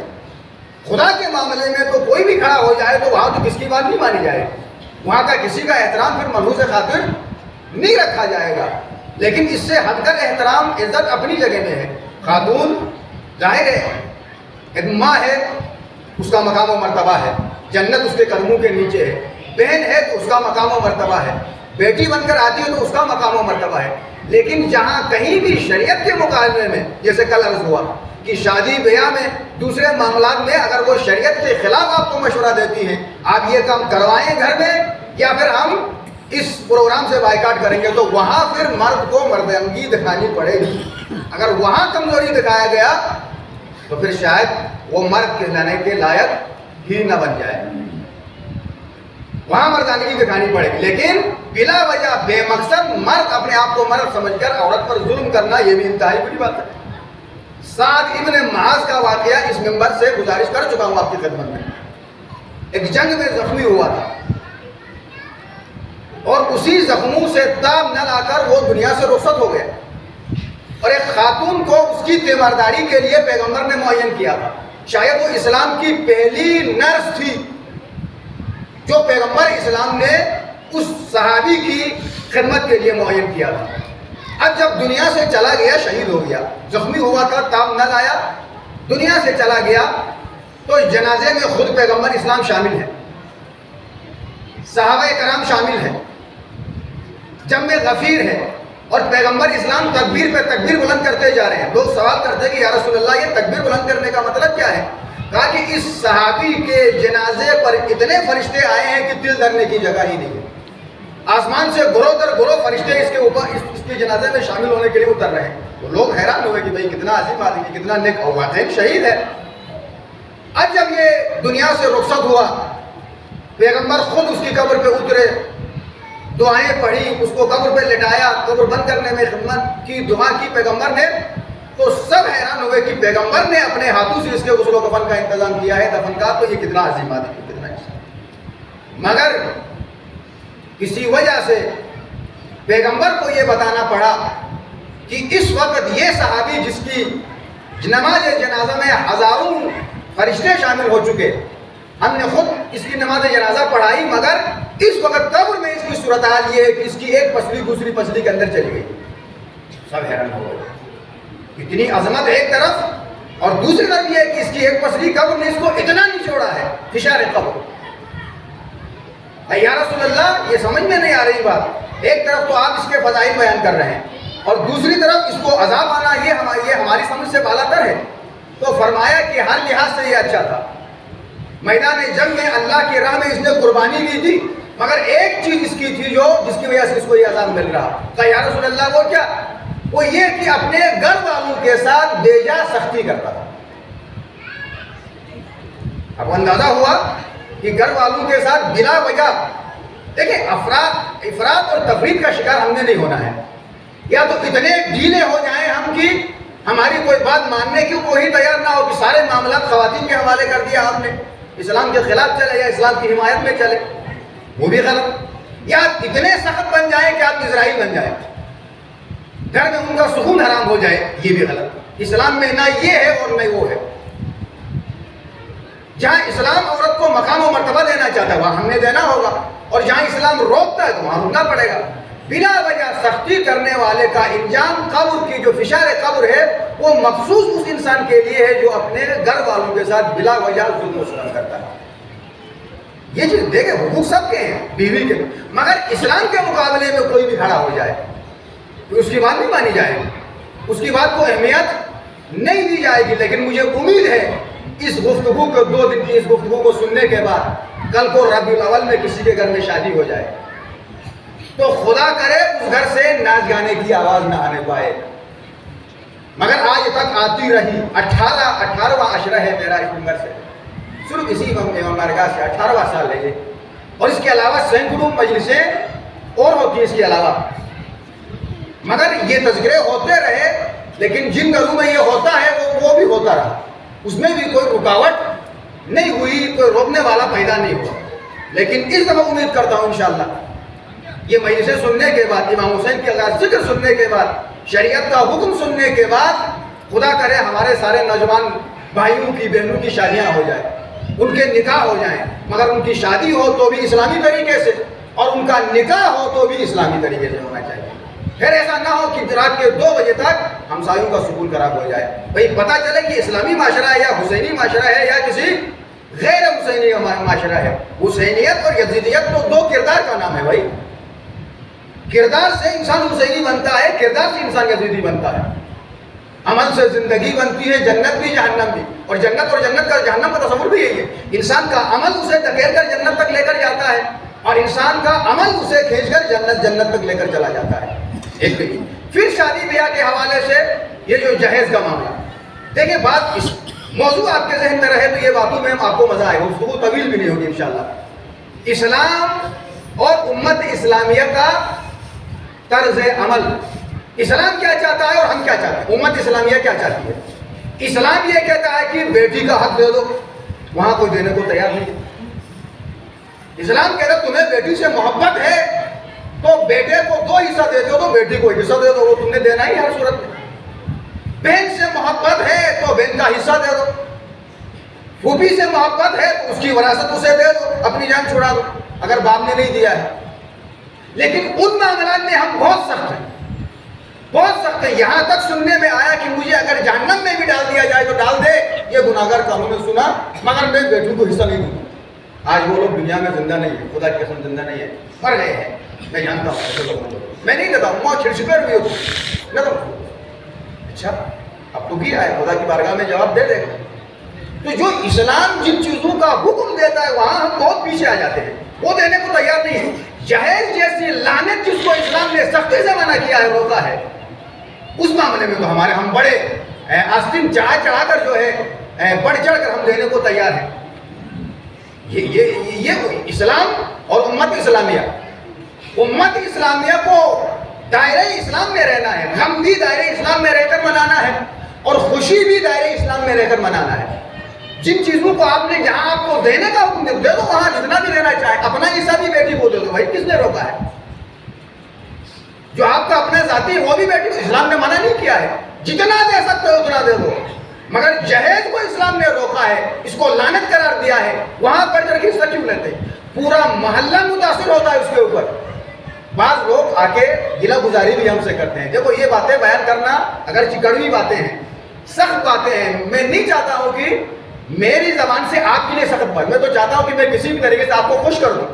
Speaker 1: خدا کے معاملے میں تو کوئی بھی کھڑا ہو جائے تو وہاں تو کس کی بات نہیں مانی جائے، وہاں کا کسی کا احترام پھر ملحوظ خاطر نہیں رکھا جائے گا۔ لیکن اس سے ہٹ کر احترام، عزت اپنی جگہ میں ہے۔ خاتون ظاہر ہے ایک ماں ہے، اس کا مقام و مرتبہ ہے، جنت اس کے قدموں کے نیچے ہے، بہن ہے تو اس کا مقام و مرتبہ ہے، بیٹی بن کر آتی ہے تو اس کا مقام و مرتبہ ہے، لیکن جہاں کہیں بھی شریعت کے مقابلے میں، جیسے کل عرض ہوا کہ شادی بیاہ میں دوسرے معاملات میں اگر وہ شریعت کے خلاف آپ کو مشورہ دیتی ہیں، آپ یہ کام کروائیں گھر میں یا پھر ہم اس پروگرام سے بائیکاٹ کریں گے، تو وہاں پھر مرد کو مردانگی دکھانی پڑے گی۔ اگر وہاں کمزوری دکھایا گیا تو پھر شاید وہ مرد کہلانے کے لائق ہی نہ بن جائے، وہاں مردانگی دکھانی پڑے گی۔ لیکن بلا وجہ بے مقصد مرد اپنے آپ کو مرد سمجھ کر عورت پر ظلم کرنا، یہ بھی انتہائی بڑی بات ہے۔ سعد ابن معاذ کا واقعہ اس منبر سے گزارش کر چکا ہوں آپ کی خدمت میں۔ ایک جنگ میں زخمی ہوا تھا اور اسی زخموں سے تاب نہ لا کر وہ دنیا سے رخصت ہو گیا، اور ایک خاتون کو اس کی تیمارداری کے لیے پیغمبر نے معین کیا تھا۔ شاید وہ اسلام کی پہلی نرس تھی جو پیغمبر اسلام نے اس صحابی کی خدمت کے لیے معین کیا تھا۔ اب جب دنیا سے چلا گیا، شہید ہو گیا، زخمی ہوا تھا، تاب نہ لایا، دنیا سے چلا گیا، تو جنازے میں خود پیغمبر اسلام شامل ہے، صحابہ کرام شامل ہیں، جم میں غفیر ہے، اور پیغمبر اسلام تکبیر پہ تکبیر بلند کرتے جا رہے ہیں۔ لوگ سوال کرتے ہیں کہ یا رسول اللہ یہ تکبیر بلند کرنے کا مطلب کیا ہے؟ کہا کہ اس صحابی کے جنازے پر اتنے فرشتے آئے ہیں کہ دل دھرنے کی جگہ ہی نہیں ہے، آسمان سے گروہ در گروہ فرشتے اس کے اوپر اس کے جنازے میں شامل ہونے کے لیے اتر رہے ہیں۔ تو لوگ حیران ہوئے کہ بھئی کتنا عظیم آدمی، کتنا نیک اوقات ہے، شہید ہے۔ اب جب یہ دنیا سے رخصت ہوا، پیغمبر خود اس کی قبر پہ اترے، دعائیں پڑھی، اس کو قبر پہ لٹایا، قبر بند کرنے میں خدمت کی، دعا کی پیغمبر نے، تو سب حیران ہوئے کہ پیغمبر نے اپنے ہاتھوں سے اس کے غسل و کفن کا انتظام کیا ہے، دفن کا، تو یہ کتنا عظیم آدمی، کتنا عظیم۔ مگر کسی وجہ سے پیغمبر کو یہ بتانا پڑا کہ اس وقت یہ صحابی جس کی نماز جنازہ میں ہزاروں فرشتے شامل ہو چکے، ہم نے خود اس کی نماز جنازہ پڑھائی، مگر اس وقت قبر میں اس کی صورتحال یہ ہے کہ اس کی ایک پسلی دوسری پسلی کے اندر چلی گئی۔ سب حیران ہو گئے، اتنی عظمت ایک طرف، اور دوسری طرف یہ ہے کہ اس کی ایک پسلی قبر نے اس کو اتنا نچوڑا ہے، فشار قبر۔ یا رسول اللہ یہ سمجھ میں نہیں آ رہی بات، ایک طرف تو آپ اس کے فضائل بیان کر رہے ہیں اور دوسری طرف اس کو عذاب آنا یہ ہماری سمجھ سے بالا تر ہے۔ تو فرمایا کہ ہر لحاظ سے یہ اچھا تھا، میدان جنگ میں اللہ کی راہ میں اس نے قربانی دی تھی، مگر ایک چیز اس کی تھی جو جس کی وجہ سے اس کو یہ عذاب مل رہا۔ کہا یا رسول اللہ وہ کیا؟ وہ یہ کہ اپنے گھر والوں کے ساتھ بے جا سختی کرتا تھا۔ اب اندازہ ہوا کہ گھر والوں کے ساتھ بلا وجہ، دیکھیں افراد اور تفرید کا شکار ہم نے نہیں ہونا ہے، یا تو اتنے ڈھیلے ہو جائیں ہم کہ ہماری کوئی بات ماننے کی کوئی تیار نہ ہو کہ سارے معاملات خواتین کے حوالے کر دیا ہم نے، اسلام کے خلاف چلے یا اسلام کی حمایت میں چلے، وہ بھی غلط، یا اتنے سخت بن جائیں کہ آپ اسرائیل بن جائیں، گھر میں ان کا سکون حرام ہو جائے، یہ بھی غلط۔ اسلام میں نہ یہ ہے اور نہ وہ ہے۔ جہاں اسلام عورت کو مقام و مرتبہ دینا چاہتا ہے وہاں ہم نے دینا ہوگا، اور جہاں اسلام روکتا ہے تو وہاں رکنا پڑے گا۔ بلا وجہ سختی کرنے والے کا انجام قبر کی جو فشار قبر ہے وہ مخصوص اس انسان کے لیے ہے جو اپنے گھر والوں کے ساتھ بلا وجہ ظلم و ستم کرتا ہے۔ یہ چیز دیکھیں، حقوق سب کے ہیں، بیوی کے، مگر اسلام کے مقابلے میں کوئی بھی کھڑا ہو جائے تو اس کی بات نہیں مانی جائے گی، اس کی بات کو اہمیت نہیں دی جائے گی۔ لیکن مجھے امید ہے اس گفتگو کو، 2 دن کی اس گفتگو کو سننے کے بعد کل کو ربیع الاول میں کسی کے گھر میں شادی ہو جائے تو خدا کرے اس گھر سے ناچ گانے کی آواز نہ آنے پائے، مگر آج تک آتی رہی۔ 18واں عشرہ ہے میرا اس منبر سے، صرف اسی امام بارگاہ سے 18واں سال ہے یہ، اور اس کے علاوہ سینکڑوں مجلسیں اور ہوتی ہیں اس کے علاوہ، مگر یہ تذکرے ہوتے رہے، لیکن جن گھروں میں یہ ہوتا ہے وہ بھی ہوتا رہا، اس میں بھی کوئی رکاوٹ نہیں ہوئی، کوئی روکنے والا پیدا نہیں ہوا۔ لیکن اس دفعہ امید کرتا ہوں انشاءاللہ یہ مجلسیں سننے کے بعد، امام حسین کی اللہ ذکر سننے کے بعد، شریعت کا حکم سننے کے بعد، خدا کرے ہمارے سارے نوجوان بھائیوں کی بہنوں کی شادیاں ہو جائیں، ان کے نکاح ہو جائیں، مگر ان کی شادی ہو تو بھی اسلامی طریقے سے، اور ان کا نکاح ہو تو بھی اسلامی طریقے سے ہونا چاہیے۔ پھر ایسا نہ ہو کہ رات کے 2 بجے تک ہمسایوں کا سکون خراب ہو جائے، بھئی پتہ چلے کہ اسلامی معاشرہ ہے یا حسینی معاشرہ ہے یا کسی غیر حسینی معاشرہ ہے۔ حسینیت اور یزیدیت تو 2 کردار کا نام ہے بھائی، کردار سے انسان حسینی بنتا ہے، کردار سے انسان یزیدی بنتا ہے. عمل سے زندگی بنتی ہے، جنت بھی جہنم بھی. اور جنت کا جہنم کا تصور بھی یہی ہے. انسان کا عمل اسے دھکیل کر جنت تک لے کر جاتا ہے، اور انسان کا عمل اسے کھینچ کر جنت تک لے کر چلا جاتا ہے. ایک پھر شادی بیاہ کے حوالے سے یہ جو جہیز کا معاملہ، دیکھیں بات اس موضوع آپ کے ذہن میں رہے تو یہ باتوں میں آپ کو مزہ آئے گا، گفتگو طویل بھی نہیں ہوگی انشاءاللہ. اسلام اور امت اسلامیہ کا طرز عمل، اسلام کیا چاہتا ہے اور ہم کیا چاہتے ہیں. امت اسلامیہ کیا چاہتی ہے؟ اسلام یہ کہتا ہے کہ بیٹی کا حق دے دو، وہاں کوئی دینے کو تیار نہیں. اسلام کہتا ہے تمہیں بیٹی سے محبت ہے تو بیٹے کو 2 حصہ دیتے ہو تو بیٹی کو 1 حصہ دے دو، وہ تم نے دینا ہی ہر صورت میں. بہن سے محبت ہے تو بہن کا حصہ دے دو، پھوپھی سے محبت ہے تو اس کی وراثت اسے دے دو، اپنی جان چھڑا دو اگر باپ نے نہیں دیا ہے. لیکن ان معاملات میں ہم بہت سخت ہیں، بہت سخت ہیں. یہاں تک سننے میں آیا کہ مجھے اگر جہنم میں بھی ڈال دیا جائے تو ڈال دے. یہ گناہگار کاموں میں سنا، مگر میں بیٹوں کو حصہ نہیں دوں. آج وہ لوگ دنیا میں زندہ نہیں ہے، خدا کی قسم زندہ نہیں ہے، مر گئے ہیں. میں جانتا ہوں ایسے لوگوں کو، میں نہیں دیتا ہوں، وہاں چھڑچھپیر بھی ہوتی. اچھا اب تو کیا ہے، خدا کی بارگاہ میں جواب دے دے. تو جو اسلام جن چیزوں کا حکم دیتا ہے وہاں ہم بہت پیچھے آ جاتے ہیں، وہ دینے کو تیار نہیں ہے. جہیز جیسی لعنت جس کو اسلام نے سختی سے منع کیا ہے، روکا ہے، اس معاملے میں تو ہم بڑے آستین چڑھا کر جو ہے بڑھ چڑھ کر ہم دینے کو تیار ہیں. یہ اسلام اور امت اسلامیہ کو دائرہ اسلام میں رہنا ہے، غم بھی دائرہ اسلام میں رہ کر منانا ہے اور خوشی بھی دائرہ اسلام میں رہ کر منانا ہے. جن چیزوں کو آپ نے جہاں آپ کو دینے کا حکم دے دو، وہاں جتنا بھی دینا چاہے، اپنا حصہ بھی بیٹی کو دے دو. بھائی کس نے روکا ہے؟ جو آپ کا اپنا ذاتی وہ بھی بیٹی کو اسلام نے منع نہیں کیا ہے، جتنا دے سکتے ہو اتنا دے دو. مگر جہیز کو اسلام نے روکا ہے، اس کو لعنت قرار دیا ہے. وہاں پر جا کے حصہ کیوں لیتے؟ پورا محلہ متاثر ہوتا ہے اس کے اوپر. بعض لوگ آ کے گلہ گزاری بھی ہم سے کرتے ہیں. دیکھو یہ باتیں بیان کرنا اگر کڑوی باتیں ہیں، سخت باتیں ہیں، میں نہیں چاہتا ہوں کہ میری زبان سے آپ کے لیے سخت بات، میں تو چاہتا ہوں کہ میں کسی بھی طریقے سے آپ کو خوش کر دوں.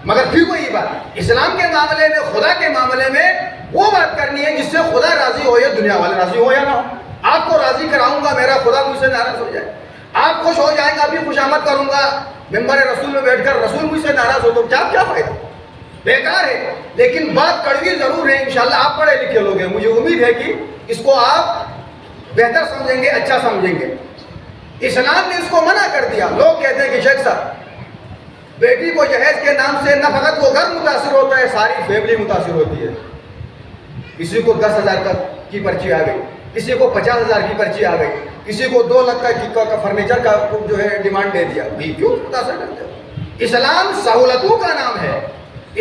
Speaker 1: مگر پھر وہی بات، اسلام کے معاملے میں، خدا کے معاملے میں وہ بات کرنی ہے جس سے خدا راضی ہو یا دنیا والے راضی ہو یا نہ ہو. آپ کو راضی کراؤں گا، میرا خدا مجھ سے ناراض ہو جائے. آپ خوش ہو جائیں گے، آپ بھی خوشامد کروں گا ممبر رسول میں بیٹھ کر، رسول مجھ سے ناراض ہو تو کیا فائدہ؟ بیکار ہے. لیکن بات کڑوی ضرور ہے. انشاءاللہ آپ پڑھے لکھے لوگ ہیں، مجھے امید ہے کہ اس کو آپ بہتر سمجھیں گے، اچھا سمجھیں گے. اسلام نے اس کو منع کر دیا. لوگ کہتے ہیں کہ شیخ صاحب بیٹی کو جہیز کے نام سے نہ فقط وہ گھر متاثر ہوتا ہے، ساری فیملی متاثر ہوتی ہے. کسی کو 10,000 کی پرچی آ گئی، کسی کو 50,000 کی پرچی آ گئی، کسی کو 2 لاکھ کا فرنیچر کا جو ہے ڈیمانڈ دے دیا. بھی کیوں متاثر کرتے ہو؟ اسلام سہولتوں کا نام ہے.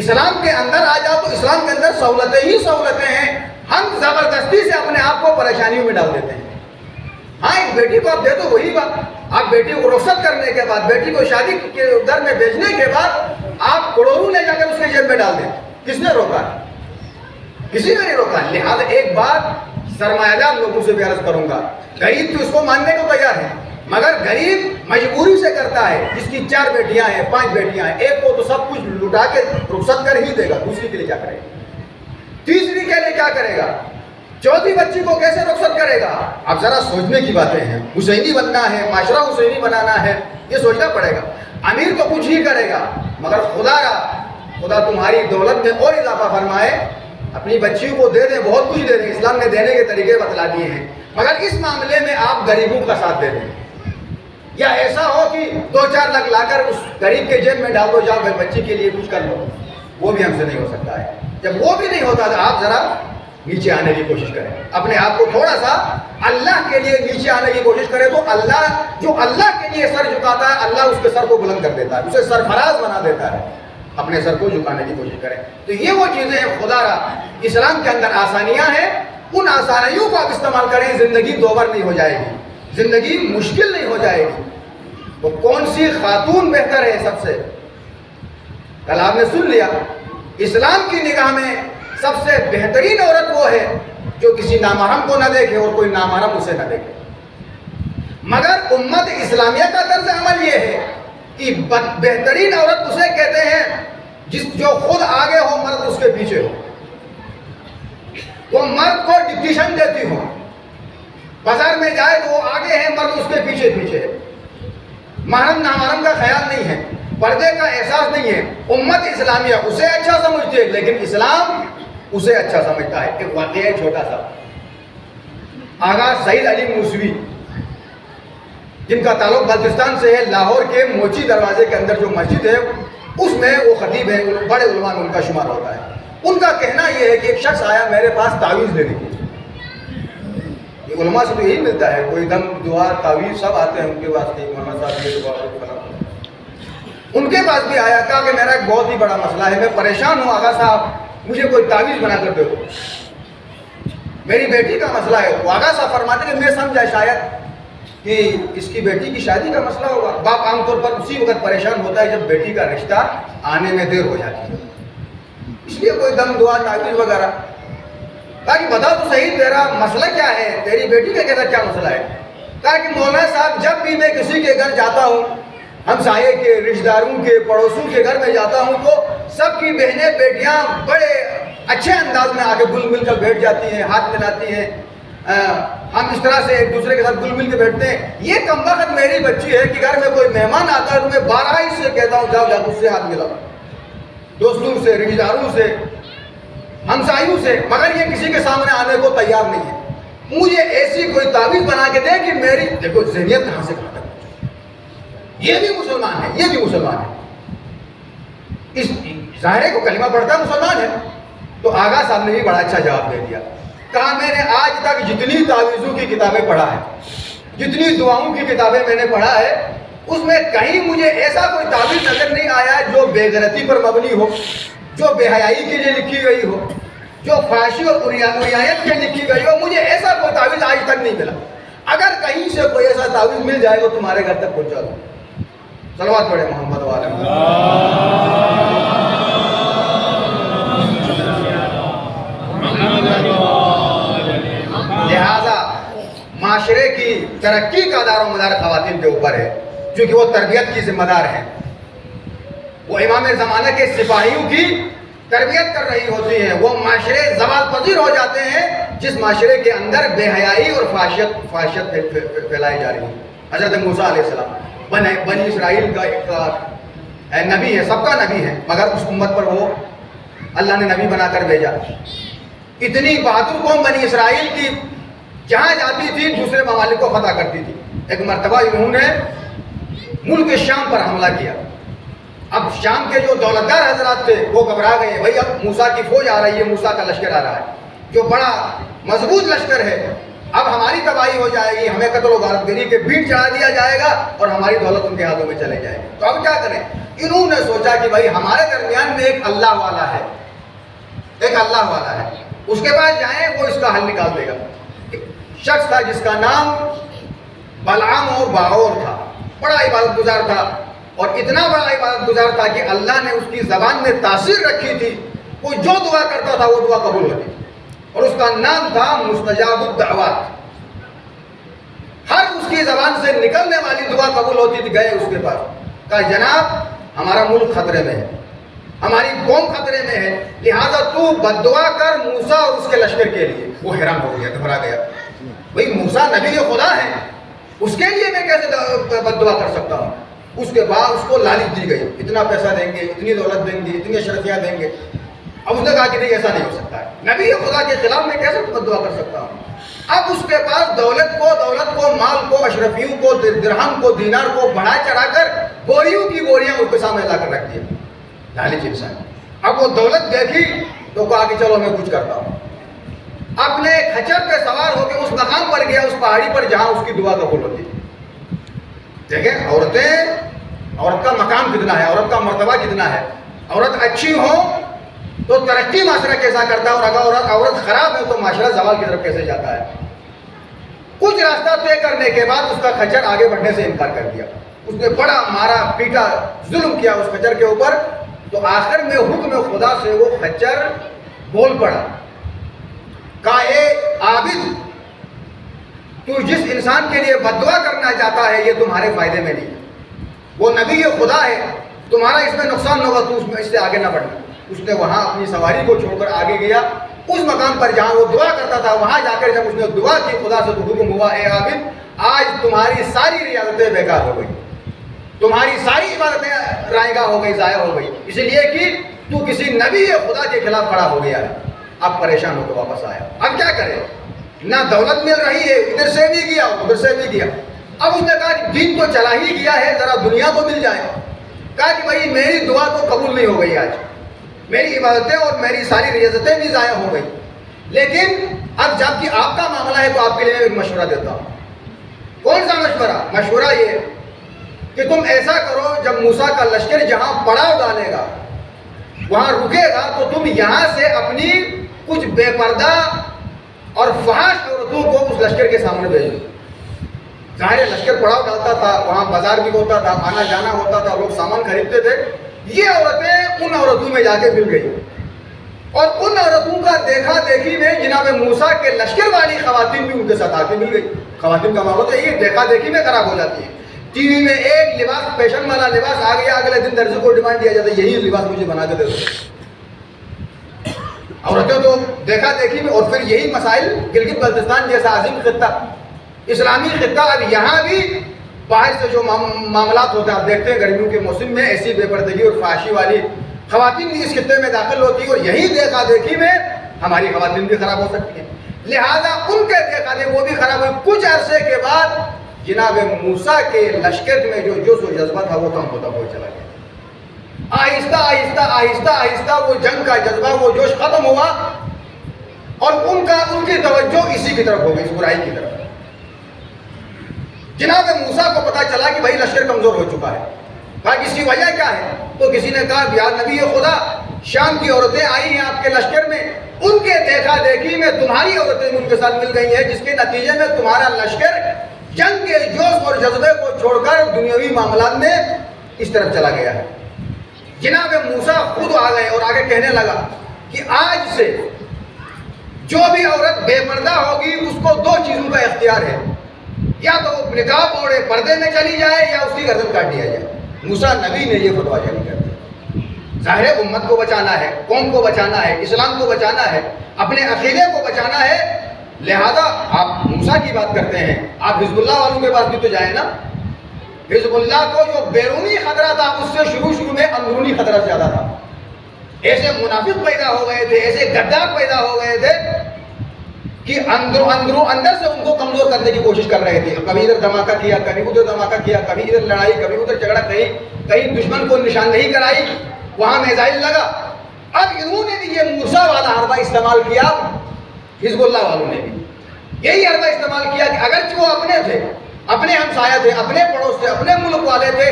Speaker 1: اسلام کے اندر آ جاؤ تو اسلام کے اندر سہولتیں ہی سہولتیں ہیں. ہم زبردستی سے اپنے آپ کو پریشانیوں میں ڈال دیتے ہیں. ہاں ایک بیٹی کو آپ دے دو، وہی بات. آپ بیٹی کو رخصت کرنے کے بعد، بیٹی کو شادی کے گھر میں بھیجنے کے بعد آپ کروڑوں لے جا کر اس کے جیب میں ڈال دیں. کس نے روکا؟ کسی نے نہیں روکا. لہذا ایک بات سرمایہ دار لوگوں سے بھی عرض کروں گا، غریب تو اس کو ماننے کو تیار ہے، مگر غریب مجبوری سے کرتا ہے. جس کی 4 بیٹیاں ہیں، 5 بیٹیاں ہیں، ایک کو تو سب کچھ لٹا کے رخصت کر ہی دے گا، دوسری کے لیے کیا کرے گا؟ تیسری کے لیے کیا کرے گا؟ چوتھی بچی کو کیسے رخصت کرے گا؟ اب ذرا سوچنے کی باتیں ہیں. حسینی بننا ہے، معاشرہ حسینی بنانا ہے، یہ سوچنا پڑے گا. امیر تو کچھ ہی کرے گا، مگر خدا تمہاری دولت میں اور اضافہ فرمائے. اپنی بچیوں کو دے دیں، بہت کچھ دے دیں. اسلام نے دینے کے طریقے بتلا دیے ہیں، مگر اس معاملے میں آپ غریبوں کا ساتھ دے دیں. یا ایسا ہو کہ 2-4 لاکھ لا کر اس غریب کے جیب میں ڈال دو، جاؤ بچی کے لیے کچھ کر لو. وہ بھی ہم سے نہیں ہو سکتا ہے. جب وہ بھی نہیں ہوتا تو آپ ذرا نیچے آنے کی کوشش کریں، اپنے آپ کو تھوڑا سا اللہ کے لیے نیچے آنے کی کوشش کریں. تو اللہ کے لیے سر جھکاتا ہے، اللہ اس کے سر کو بلند کر دیتا ہے، اسے سرفراز بنا دیتا ہے. اپنے سر کو جھکانے کی کوشش کریں. تو یہ وہ چیزیں ہیں. خدا را اسلام کے اندر آسانیاں ہیں، ان آسانیوں کو آپ استعمال کریں. زندگی دوبر نہیں ہو جائے گی، زندگی مشکل نہیں ہو جائے گی. تو کون سی خاتون بہتر ہے سب سے؟ کل آپ نے سن لیا، اسلام کی نگاہ میں سب سے بہترین عورت وہ ہے جو کسی نامحرم کو نہ دیکھے اور کوئی نامحرم اسے نہ دیکھے. مگر امت اسلامیہ کا طرز عمل یہ ہے کہ بہترین عورت اسے کہتے ہیں جو خود آگے ہو، مرد اس کے پیچھے ہو. وہ مرد کو ڈکٹیشن دیتی ہو، بازار میں جائے تو وہ آگے ہے، مرد اس کے پیچھے پیچھے ہے، محرم نامحرم کا خیال نہیں ہے، پردے کا احساس نہیں ہے. امت اسلامیہ اسے اچھا سمجھتی ہے لیکن اسلام اسے اچھا سمجھتا ہے. ایک واقعہ ہے چھوٹا سا. آغا سعید علی موسوی جن کا تعلق بلتستان سے ہے، لاہور کے موچی دروازے کے اندر جو مسجد ہے اس میں وہ خطیب ہے، بڑے علماء میں ان کا شمار ہوتا ہے. ان کا کہنا یہ ہے کہ ایک شخص آیا میرے پاس تعویذ لینے کے لیے. علماء سے تو یہی ملتا ہے، کوئی دم دعا تعویذ سب آتے ہیں ان کے واسطے، محمد صاحب یہ دعا ان کے پاس بھی آیا، کہا کہ میرا ایک بہت ہی بڑا مسئلہ ہے، میں پریشان ہوں آغا صاحب، مجھے کوئی تعویذ بنا کر دے دو، میری بیٹی کا مسئلہ ہے. تو آغا صاحب فرماتے کہ میں سمجھا شاید کہ اس کی بیٹی کی شادی کا مسئلہ ہوگا. باپ عام طور پر اسی وقت پریشان ہوتا ہے جب بیٹی کا رشتہ آنے میں دیر ہو جاتی ہے، اس لیے کوئی دم دعا تعویذ وغیرہ. کہا کہ بتا تو صحیح تیرا مسئلہ کیا ہے، تیری بیٹی کے ساتھ کیا مسئلہ ہے. کہا کہ مولانا صاحب جب بھی میں کسی کے گھر جاتا ہوں، ہمسائے کے، رشتہ داروں کے، پڑوسوں کے گھر میں جاتا ہوں تو سب کی بہنیں بیٹیاں بڑے اچھے انداز میں آگے گل مل کر بیٹھ جاتی ہیں، ہاتھ ملاتی ہیں، ہم اس طرح سے ایک دوسرے کے ساتھ گل مل کے بیٹھتے ہیں. یہ کم وقت میری بچی ہے کہ گھر میں کوئی مہمان آتا ہے تو میں بارہا سے کہتا ہوں جاؤ اس سے ہاتھ ملاؤ، دوستوں سے، رشتہ داروں سے، ہمسایوں سے، مگر یہ کسی کے سامنے آنے کو تیار نہیں ہے. مجھے ایسی کوئی تعویذ بنا کے دے کہ میری دیکھو ذہنیت کہاں سے کہاں تک. یہ بھی مسلمان ہے، یہ بھی مسلمان ہے، اس ظاہرے کو کلمہ پڑھتا مسلمان ہے. تو آغا صاحب نے بھی بڑا اچھا جواب دے دیا. کہا میں نے آج تک جتنی تعویذوں کی کتابیں پڑھا ہے، جتنی دعاؤں کی کتابیں میں نے پڑھا ہے، اس میں کہیں مجھے ایسا کوئی تعویذ نظر نہیں آیا جو بے غیرتی پر مبنی ہو، جو بے حیائی کے لیے لکھی گئی ہو، جو فحاشی اور عریانیت کے لیے لکھی گئی ہو. مجھے ایسا کوئی تعویذ آج تک نہیں ملا. اگر کہیں سے کوئی ایسا تعویذ مل جائے تو تمہارے گھر تک پہنچا دو. صلوات پڑھے محمد والے. لہذا معاشرے کی ترقی کا دار و مدار خواتین کے اوپر ہے، کیونکہ وہ تربیت کی ذمہ دار ہیں. وہ امام زمانہ کے سپاہیوں کی تربیت کر رہی ہوتی ہیں. وہ معاشرے زوال پذیر ہو جاتے ہیں جس معاشرے کے اندر بے حیائی اور فحاشیت پھیلائی جا رہی ہے. حضرت موسیٰ علیہ السلام بنی اسرائیل کا ایک نبی ہے، سب کا نبی ہے، مگر اس امت پر وہ اللہ نے نبی بنا کر بھیجا. اتنی بہادر قوم بنی اسرائیل کی جہاں جاتی تھی دوسرے ممالک کو فتح کرتی تھی. ایک مرتبہ انہوں نے ملک شام پر حملہ کیا. اب شام کے جو دولتدار حضرات تھے وہ گھبرا گئے، بھائی اب موسیٰ کی فوج آ رہی ہے، موسیٰ کا لشکر آ رہا ہے جو بڑا مضبوط لشکر ہے، اب ہماری تباہی ہو جائے گی، ہمیں قتل و غارت گری کے بھیڑ چڑھا دیا جائے گا اور ہماری دولت ان کے ہاتھوں میں چلے جائے گی. تو اب کیا کریں؟ انہوں نے سوچا کہ بھائی ہمارے درمیان میں ایک اللہ والا ہے، ایک اللہ والا ہے، اس کے پاس جائیں، وہ اس کا حل نکال دے گا. ایک شخص تھا جس کا نام بلعام اور باعور تھا، بڑا عبادت گزار تھا، اور اتنا بڑا عبادت گزار تھا کہ اللہ نے اس کی زبان میں تاثیر رکھی تھی. کوئی جو دعا کرتا تھا وہ دعا قبول ہوتی، اور اس کا نام تھا مستجاب الدعوات. ہر اس کی زبان سے نکلنے والی دعا قبول ہوتی تھی. گئے اس کے پاس، کہا جناب ہمارا ملک خطرے میں ہے، ہماری قوم خطرے میں ہے، لہذا تو بد دعا کر موسیٰ اور اس کے لشکر کے لیے. وہ حیران ہو گیا، گھبرا گیا، بھئی موسیٰ نبی خدا ہے، اس کے لیے میں کیسے بد دعا کر سکتا ہوں. اس کے بعد اس کو لالچ دی گئی، اتنا پیسہ دیں گے، اتنی دولت دیں گے، اتنی اشرفیاں دیں گے. اب اس نے کہا کہ نہیں ایسا نہیں ہو سکتا ہے، نبی خدا کے خلاف میں کیسے بد دعا کر سکتا ہوں. اب اس کے پاس دولت کو، مال کو، اشرفیوں کو، درہم کو، دینار کو بڑھا چڑھا کر بوریوں کی بوریاں اس کے سامنے لا کر رکھ دیا. لالچ انسان. اب وہ دولت دیکھی تو کہا کہ چلو میں کچھ کرتا ہوں. اپنے کھچر پہ سوار ہو کے اس مقام پر گیا، اس پہاڑی پر جہاں اس کی دعا قبول ہوتی. دیکھیں عورت کا مقام کتنا ہے، عورت کا مرتبہ کتنا ہے. عورت اچھی ہو تو ترقی معاشرہ کیسا کرتا ہے، اور اگر عورت خراب ہے تو معاشرہ زوال کی طرف کیسے جاتا ہے. کچھ راستہ طے کرنے کے بعد اس کا کھچر آگے بڑھنے سے انکار کر دیا. اس نے بڑا مارا پیٹا، ظلم کیا اس کھچر کے اوپر. تو آخر میں حکم خدا سے وہ کھچر بول پڑا، کہا اے عابد، تو جس انسان کے لیے بد دعا کرنا چاہتا ہے یہ تمہارے فائدے میں نہیں. وہ نبی خدا ہے، تمہارا اس میں نقصان نہ ہوگا، تو اس سے آگے نہ بڑھنا. اس نے وہاں اپنی سواری کو چھوڑ کر آگے گیا. اس مقام پر جہاں وہ دعا کرتا تھا وہاں جا کر جب اس نے دعا کی خدا سے تو حکم ہوا اے عابد آج تمہاری ساری ریاضتیں بیکار ہو گئی، تمہاری ساری عبادتیں رائے گاہ ہو گئی، ضائع ہو گئی، اس لیے کہ تو کسی نبی خدا کے خلاف کھڑا ہو گیا ہے۔ اب پریشان ہو کے واپس آیا، اب کیا کرے؟ نہ دولت مل رہی ہے، ادھر سے بھی گیا ادھر سے بھی گیا۔ اب اس نے کہا کہ دین تو چلا ہی گیا ہے، ذرا دنیا کو مل جائے۔ کہا کہ بھائی میری دعا تو قبول نہیں ہو گئی، آج میری عبادتیں اور میری ساری ریاضتیں بھی ضائع ہو گئی، لیکن اب جب کہ آپ کا معاملہ ہے تو آپ کے لیے ایک مشورہ دیتا ہوں۔ کون سا مشورہ؟ مشورہ یہ کہ تم ایسا کرو، جب موسیٰ کا لشکر جہاں پڑاؤ ڈالے گا وہاں رکے گا تو تم یہاں سے اپنی کچھ بے پردہ اور فحش عورتوں کو اس لشکر کے سامنے بھیجو۔ ظاہر لشکر پڑاؤ ڈالتا تھا، وہاں بازار بھی ہوتا تھا، آنا جانا ہوتا تھا، لوگ سامان خریدتے تھے۔ یہ عورتیں ان عورتوں میں جا کے مل گئی اور ان عورتوں کا دیکھا دیکھی میں جناب موسیٰ کے لشکر والی خواتین بھی ان کے ساتھ آ کے مل گئی۔ خواتین کا معاملہ تو یہ دیکھا دیکھی میں خراب ہو جاتی ہے۔ ٹی وی میں ایک لباس، فیشن والا لباس آ گیا، اگلے دن درزی کو ڈیمانڈ دیا جاتا ہے یہی لباس مجھے بنا کے دے دو۔ عورتیں تو دیکھا دیکھی میں، اور پھر یہی مسائل گلگت بلتستان جیسا عظیم خطہ، اسلامی خطہ، اب یہاں بھی باہر سے جو معاملات ہوتے ہیں آپ دیکھتے ہیں گرمیوں کے موسم میں ایسی بے پردگی اور فحاشی والی خواتین بھی اس خطے میں داخل ہوتی ہیں، اور یہی دیکھا دیکھی میں ہماری خواتین بھی خراب ہو سکتی ہیں۔ لہٰذا ان کے دیکھا دیکھی وہ بھی خراب ہوئی۔ کچھ عرصے کے بعد جناب موسیٰ کے لشکر میں جو جوش و جذبہ تھا وہ کم ہوتا ہوا چلا گیا۔ آہستہ آہستہ آہستہ آہستہ وہ جنگ کا جذبہ، وہ جوش ختم ہوا اور ان کی توجہ اسی کی طرف ہو گئی، اس برائی کی طرف۔ جناب موسیٰ کو پتا چلا کہ بھائی لشکر کمزور ہو چکا ہے۔ کہا کہ اس کی وجہ کیا ہے؟ تو کسی نے کہا یا نبی خدا، شام کی عورتیں آئی ہیں آپ کے لشکر میں، ان کے دیکھا دیکھی میں تمہاری عورتیں ان کے ساتھ مل گئی ہیں، جس کے نتیجے میں تمہارا لشکر جنگ کے جوش اور جذبے کو چھوڑ کر دنیاوی معاملات میں اس طرف چلا گیا ہے۔ جناب موسیٰ خود آ گئے اور آگے کہنے لگا کہ آج سے جو بھی عورت بے پردہ ہوگی اس کو دو چیزوں کا اختیار ہے، یا تو وہ نقاب اوڑھے پردے میں چلی جائے یا اس کی گردن کاٹ دیا جائے۔ موسیٰ نبی نے یہ فتویٰ جاری کر دیا۔ ظاہر امت کو بچانا ہے، قوم کو بچانا ہے، اسلام کو بچانا ہے، اپنے عقیدے کو بچانا ہے، لہذا آپ موسیٰ کی بات کرتے ہیں، آپ حزب اللہ والوں کے پاس بھی تو جائیں نا۔ حزب اللہ کو جو بیرونی خطرہ تھا اس سے شروع میں اندرونی خطرہ زیادہ تھا۔ ایسے منافق پیدا ہو گئے تھے، ایسے غدار پیدا ہو گئے تھے کہ اندر سے ان کو کمزور کرنے کی کوشش کر رہے تھے۔ کبھی ادھر دھماکہ کیا، کبھی ادھر دھماکہ کیا، کبھی ادھر لڑائی، کبھی ادھر جھگڑا، کہیں دشمن کو نشاندہی کرائی، وہاں میزائل لگا۔ اب انہوں نے بھی یہ موسیٰ والا حربہ استعمال کیا، حزب اللہ والوں نے بھی یہی حربہ استعمال کیا کہ اگرچہ وہ اپنے تھے، اپنے ہمسایہ تھے، اپنے پڑوس تھے، اپنے ملک والے تھے،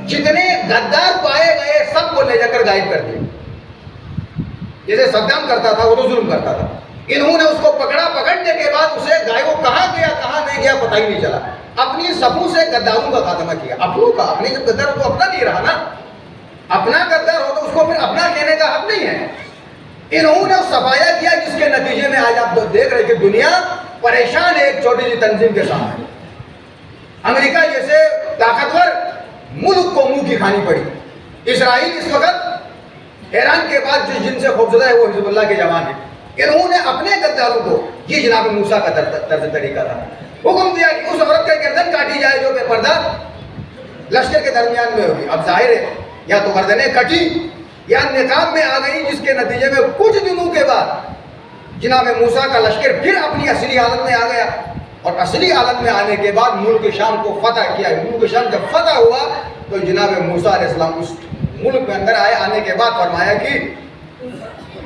Speaker 1: جتنے غدار پائے گئے سب کو لے جا کر غائب کر دیا۔ جیسے صدام کرتا تھا وہ تو ظلم کرتا تھا، انہوں نے اس کو پکڑا، پکڑنے کے بعد اسے گائے وہ کہاں گیا کہاں نہیں گیا پتہ ہی نہیں چلا۔ اپنی صفوں سے غداروں کا خاتمہ کیا، اپنوں کا، اپنے جب غدار تو اپنا نہیں رہا نا، اپنا غدار ہو تو اس کو پھر اپنا کہنے کا حق نہیں ہے۔ انہوں نے صفایا کیا جس کے نتیجے میں آج آپ دیکھ رہے کہ دنیا پریشان ہے ایک چھوٹی سی تنظیم کے سامنے۔ امریکہ جیسے طاقتور ملک کو منہ کی کھانی پڑی۔ اسرائیل اس وقت ایران کے بعد جن سے خوفزدہ ہے وہ حزب اللہ کے جوان ہیں۔ انہوں نے اپنے غداروں کو، یہ جناب موسیٰ کا طرز طریقہ تھا، حکم دیا کہ اس عورت کا گردن کاٹی جائے جو بے پردہ لشکر کے درمیان میں ہوگی۔ اب ظاہر ہے یا تو گردنیں کٹی یا نقاب میں آ گئی، جس کے نتیجے میں کچھ دنوں کے بعد جناب موسیٰ کا لشکر پھر اپنی اصلی حالت میں آ گیا، اور اصلی حالت میں آنے کے بعد ملک شام کو فتح کیا۔ ملک شام جب فتح ہوا تو جناب موسیٰ علیہ السلام اس ملک میں اندر آئے، آنے کے بعد فرمایا کہ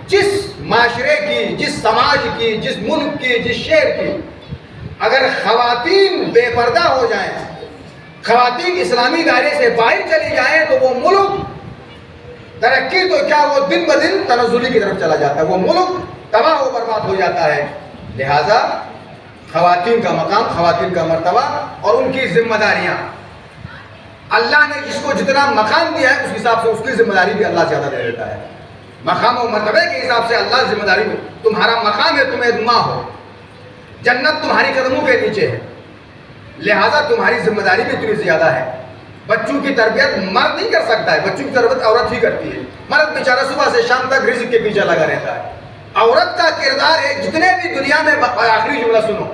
Speaker 1: جس معاشرے کی، جس سماج کی، جس ملک کی، جس شہر کی اگر خواتین بے پردہ ہو جائیں، خواتین اسلامی دائرے سے باہر چلی جائیں تو وہ ملک ترقی تو کیا وہ دن بدن تنزلی کی طرف چلا جاتا ہے، وہ ملک تباہ و برباد ہو جاتا ہے۔ لہذا خواتین کا مقام، خواتین کا مرتبہ اور ان کی ذمہ داریاں، اللہ نے جس کو جتنا مقام دیا ہے اس حساب سے اس کی ذمہ داری بھی اللہ زیادہ دے دیتا ہے۔ مقام و مرتبے کے حساب سے اللہ ذمہ داری میں، تمہارا مقام ہے تم ایک ماں ہو، جنت تمہاری قدموں کے نیچے ہے، لہذا تمہاری ذمہ داری بھی اتنی زیادہ ہے۔ بچوں کی تربیت مرد نہیں کر سکتا ہے، بچوں کی تربیت عورت ہی کرتی ہے۔ مرد بیچارہ صبح سے شام تک رزق کے پیچھے لگا رہتا ہے، عورت کا کردار ہے. جتنے بھی دنیا میں، آخری جملہ سنو،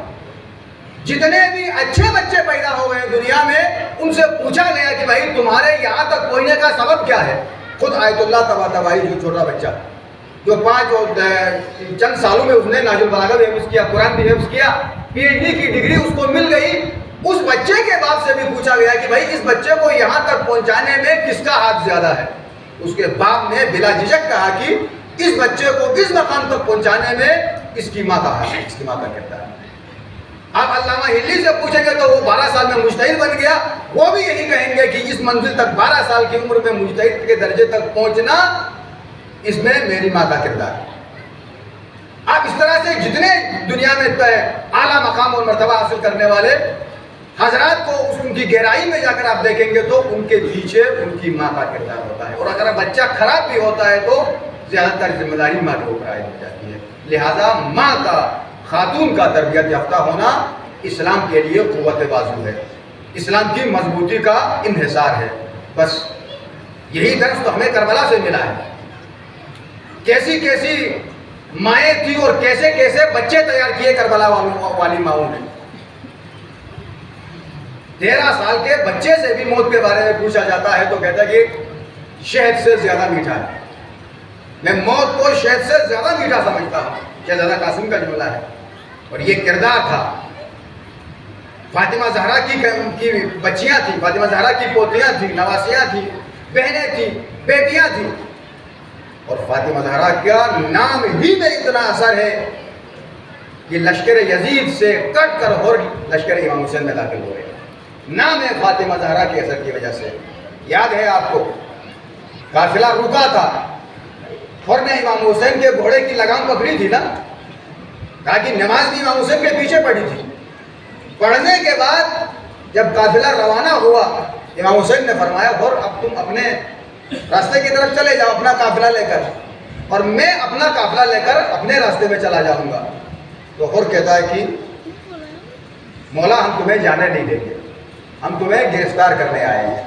Speaker 1: جتنے بھی اچھے بچے پیدا ہو گئے دنیا میں، ان سے پوچھا گیا کہ بھائی تمہارے یہاں تک پہنچنے کا سبب کیا ہے. خود آیت اللہ طباطبائی جو چھوٹا بچہ جو 5 چند سالوں میں اس نے ناج البلاغہ بھی حفظ کیا، قرآن بھی حفظ کیا، PhD کی ڈگری اس کو مل گئی. اس بچے کے باپ سے بھی پوچھا گیا کہ بھائی اس بچے کو یہاں تک پہنچانے میں کس کا ہاتھ زیادہ ہے. اس کے باپ نے بلا جھجک کہا کہ اس بچے کو اس مقام تک پہنچانے میں اس کی ماں کا ہاتھ ہے، اس کی ماں کا کردار ہے. آپ علامہ ہلی سے پوچھیں گے تو وہ 12 سال میں مجتہد بن گیا، وہ بھی یہی کہیں گے کہ اس منزل تک 12 سال کی عمر میں مجتہد کے درجے تک پہنچنا، اس میں میری ماں کا کردار ہے. آپ اس طرح سے جتنے دنیا میں اعلیٰ مقام اور مرتبہ حاصل کرنے والے حضرات کو ان کی گہرائی میں جا کر آپ دیکھیں گے تو ان کے پیچھے ان کی ماں کا کردار ہوتا ہے. اور اگر بچہ خراب بھی ہوتا ہے تو زیادہ تر ذمہ داری ماں کے اوپر عائد ہو جاتی ہے. لہذا ماں کا، خاتون کا تربیت یافتہ ہونا اسلام کے لیے قوت بازو ہے، اسلام کی مضبوطی کا انحصار ہے. بس یہی درس تو ہمیں کربلا سے ملا ہے. کیسی کیسی مائیں تھی اور کیسے کیسے بچے تیار کیے کربلا والی ماؤں نے. 13 سال کے بچے سے بھی موت کے بارے میں پوچھا جاتا ہے تو کہتا ہے کہ شہد سے زیادہ میٹھا ہے. میں موت کو شہد سے زیادہ میٹھا سمجھتا ہوں. شہزادہ قاسم کا جملہ ہے. اور یہ کردار تھا. فاطمہ زہرا کی بچیاں تھیں، فاطمہ زہرا کی پوتیاں تھیں، نواسیاں تھیں، بہنیں تھیں، بیٹیاں تھیں. اور فاطمہ زہرا کا نام ہی میں اتنا اثر ہے کہ لشکر یزید سے کٹ کر اور لشکر امام حسین میں داخل ہو گئے. نام ہے فاطمہ زہرا کے اثر کی وجہ سے. یاد ہے آپ کو قافلہ رکا تھا اور نے امام حسین کے گھوڑے کی لگام پکڑی تھی نا، کہا کہ نماز بھی امام حسین کے پیچھے پڑی تھی. پڑھنے کے بعد جب قافلہ روانہ ہوا امام حسین نے فرمایا اور اب تم اپنے راستے کی طرف چلے جاؤ اپنا قافلہ لے کر، اور میں اپنا قافلہ لے کر اپنے راستے میں چلا جاؤں گا. تو اور کہتا ہے کہ مولا ہم تمہیں جانے نہیں دیں گے، ہم تمہیں گرفتار کرنے آئے ہیں.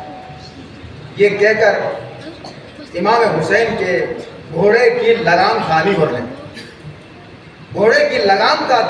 Speaker 1: یہ کہہ کر امام حسین کے گھوڑے کی لگام خانی ہو لیں. گھوڑے کی لگام کا